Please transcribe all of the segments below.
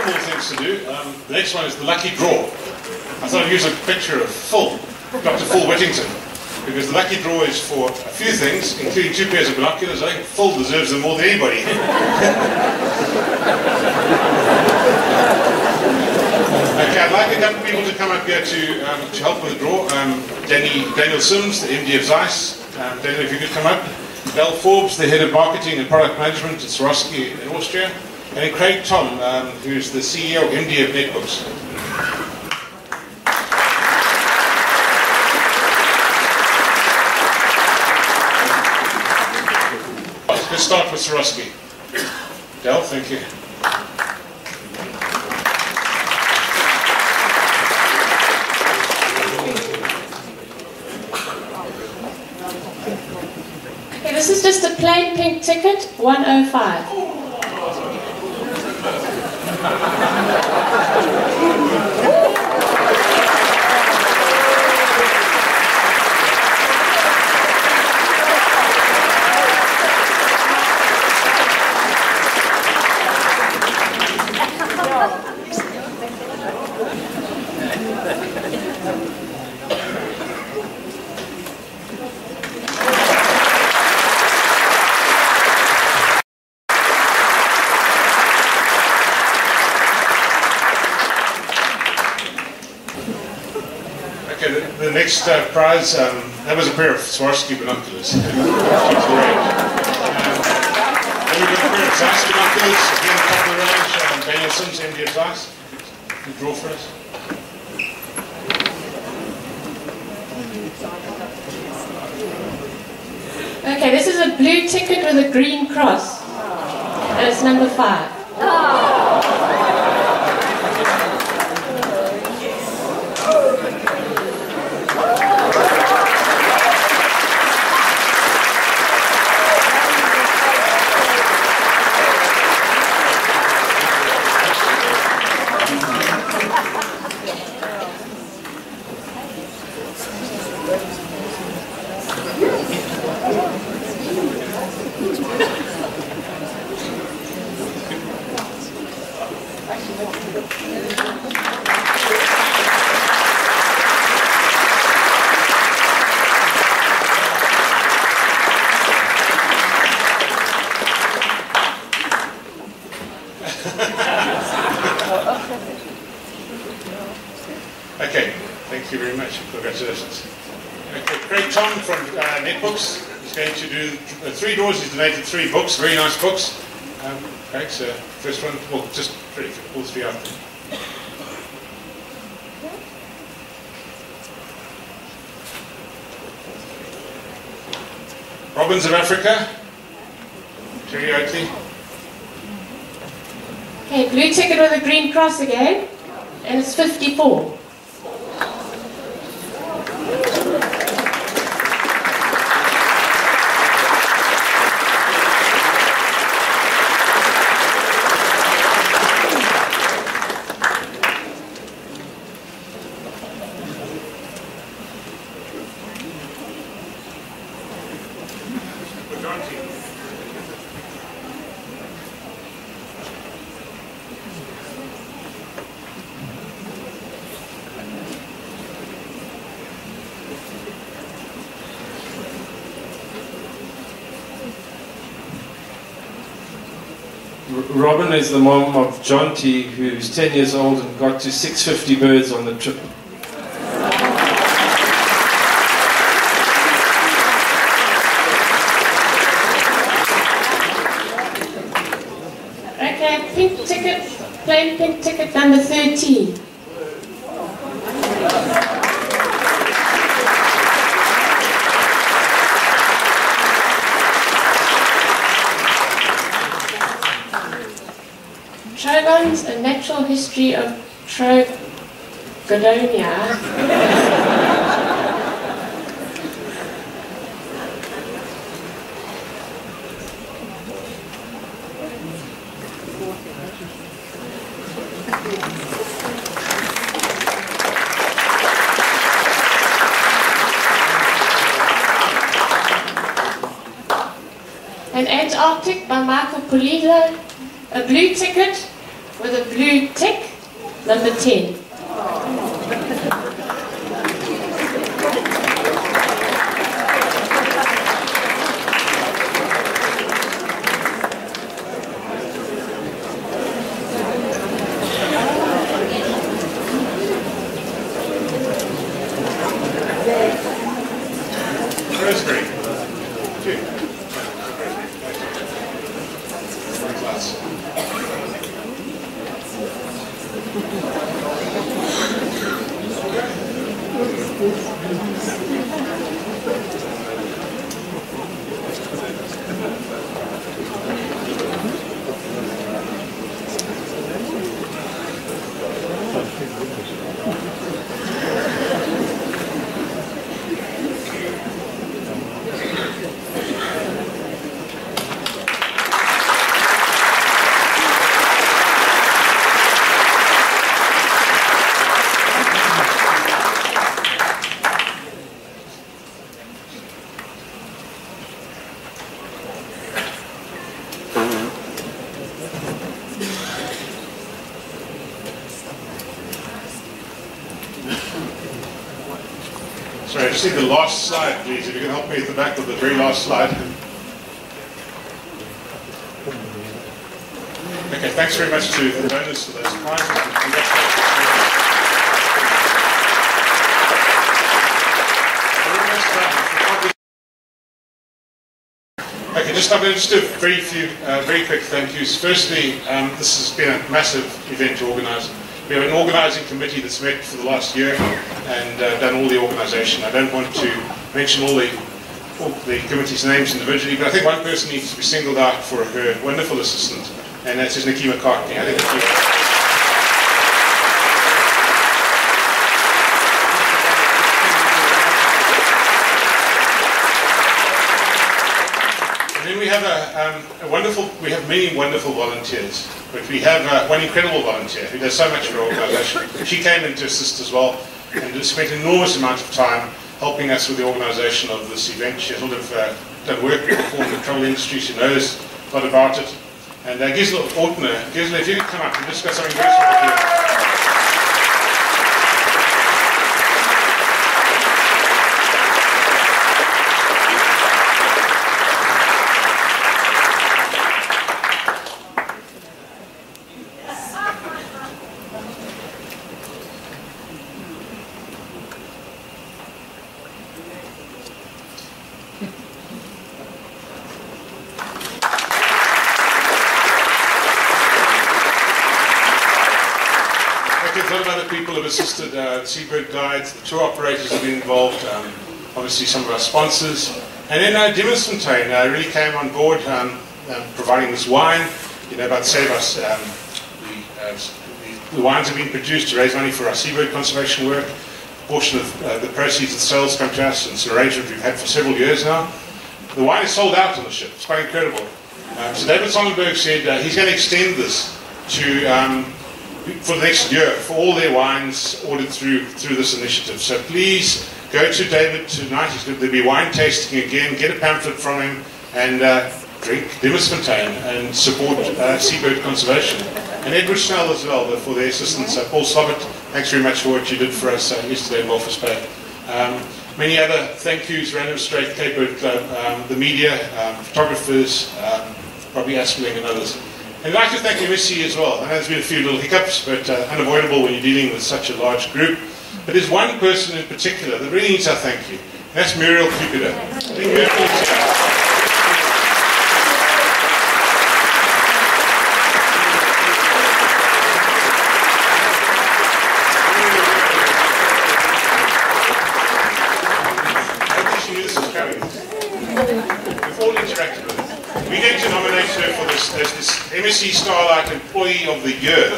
More things to do. The next one is the lucky draw. I thought I'd use a picture of Phil, Dr. Phil Whittington, because the lucky draw is for a few things, including 2 pairs of binoculars. I think Phil deserves them more than anybody. Okay, I'd like a couple of people to come up here to help with the draw. Daniel Sims, the MD of Zeiss. Daniel, if you could come up. Belle Forbes, the head of marketing and product management at Swarovski in Austria. And Craig Tom, who's the CEO, MD of Netbooks. Let's start with Swarovski. Del, thank you. Okay, this is just a plain pink ticket, 105. The next prize, that was a pair of Swarovski binoculars. Then we've got a pair of Zeiss binoculars, again top of the range, Daniel Sims, MD of Zeiss. You draw for us. Okay, this is a blue ticket with a green cross, and it's number 5. Okay, thank you very much. Congratulations. Okay, Craig Tom from Netbooks is going to do 3 draws. He's donated 3 books, very nice books. Craig, so first one, well, just ready for all 3 out there. Robins of Africa, Terry Oakley. Okay, blue ticket with a green cross again, and it's 54. Robin is the mom of John T, who's 10 years old and got to 650 birds on the trip. Okay, pink ticket, plain pink ticket number 13. Trogons, A Natural History of Trogodonia. An Antarctic by Michael Pulido, a blue ticket, with a blue tick, number 10. Rosemary. Sorry, I just need the last slide, please. If you can help me at the back of the very last slide. Okay, thanks very much to the donors for those prizes. Okay, I'm going to just do very quick thank yous. Firstly, this has been a massive event to organise. We have an organising committee that's met for the last year and done all the organisation. I don't want to mention all the committee's names individually, but I think one person needs to be singled out for her wonderful assistant, and that's Nikki McCartney. I think we have many wonderful volunteers, but we have one incredible volunteer who does so much for our organisation. She came in to assist as well and spent an enormous amount of time helping us with the organisation of this event. She has sort of done work before in the travel industry. She knows a lot about it. And Gisela Ortner, Gisela, if you could come up and just got something very special here. A lot of other people have assisted, seabird guides, the tour operators have been involved, obviously some of our sponsors. And then Dimmersfontein really came on board providing this wine, about to save us. The wines have been produced to raise money for our seabird conservation work. A portion of the proceeds of the sales come to us, and it's an arrangement we've had for several years now. The wine is sold out on the ship. It's quite incredible. So David Sonnenberg said he's going to extend this to for the next year, for all their wines ordered through this initiative. So please go to David tonight. There'll be wine tasting again. Get a pamphlet from him and drink Dimmersfontein and support seabird conservation. And Edward Schnell as well for their assistance. Paul Slobbert, thanks very much for what you did for us yesterday in Walvis Bay. Many other thank yous, Random Strait, Cape Bird Club, the media, photographers, probably Aspling and others. And I'd like to thank MSC as well. I know there's been a few little hiccups, but unavoidable when you're dealing with such a large group. But there's one person in particular that really needs our thank you. And that's Muriel Cupido. I think Muriel We've all interacted with it. We're going to nominate her for this as this MSC Starlight Employee of the Year.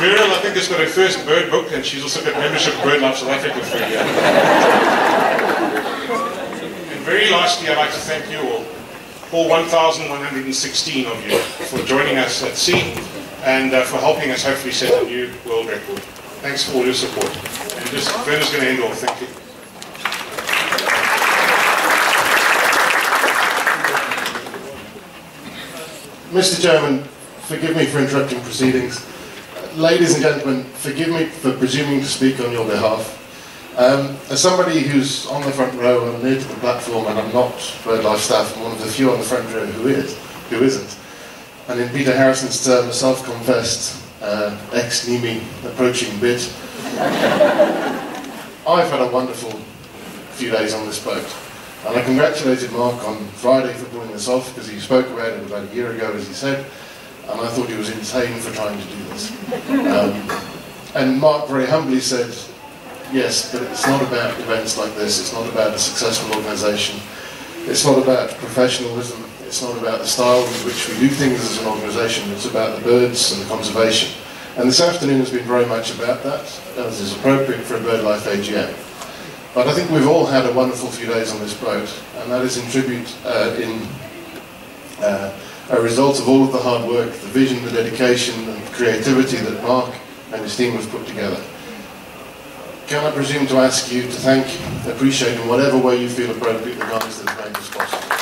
Muriel, I think, has got her first bird book, and she's also got membership of BirdLife South Africa for a year. And very lastly, I'd like to thank you all 1,116 of you, for joining us at sea and for helping us hopefully set a new world record. Thanks for all your support. And just, Verna's going to end off. Thank you. Mr. Chairman, forgive me for interrupting proceedings. Ladies and gentlemen, forgive me for presuming to speak on your behalf. As somebody who's on the front row and near to the platform, and I'm not BirdLife staff, I'm one of the few on the front row who isn't. And in Peter Harrison's term, a self-confessed ex-NIMI approaching bit. I've had a wonderful few days on this boat. And I congratulated Mark on Friday for pulling this off, because he spoke about it about a year ago, as he said, and I thought he was insane for trying to do this. And Mark very humbly said, yes, but it's not about events like this, it's not about a successful organisation, it's not about professionalism, it's not about the style in which we do things as an organisation, it's about the birds and the conservation. And this afternoon has been very much about that, as is appropriate for a BirdLife AGM. But I think we've all had a wonderful few days on this boat, and that is in tribute, a result of all of the hard work, the vision, the dedication and the creativity that Mark and his team have put together. Can I presume to ask you to thank, appreciate in whatever way you feel appropriate the guys that have made this possible?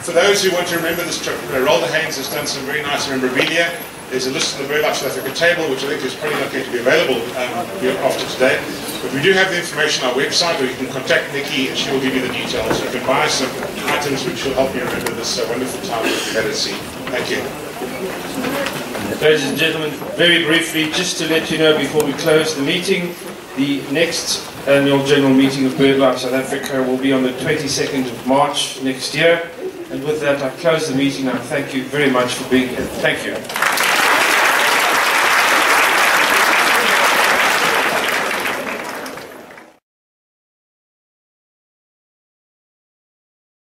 For those who want to remember this trip, Rolda Haynes has done some very nice memorabilia. There's a list on the BirdLife South Africa table, which I think is probably not going to be available after today. But we do have the information on our website, or you can contact Nikki and she will give you the details. You can buy some items which will help you remember this wonderful time that we had at sea. Thank you. Ladies and gentlemen, very briefly, just to let you know before we close the meeting, the next annual general meeting of BirdLife South Africa will be on the 22nd of March next year. And with that, I close the meeting. I thank you very much for being here. Thank you.